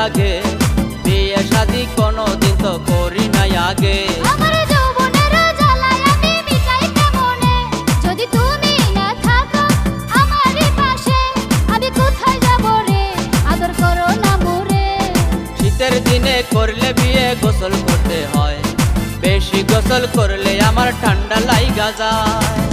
লাগে, বিয়ে শাদি কোনোদিন তো করি নাই আগে। আমার যৌবনের জ্বালায় আমি মিটাই কেমনে, যদি তুমি না থাকো আমারই পাশে, আমি কোথায় যাব রে, আদর করো না মোরে। শীতের দিনে করলে বিয়ে গোসল করতে হয়, বেশি গোসল করলে আমার ঠান্ডা লাইগা যায়।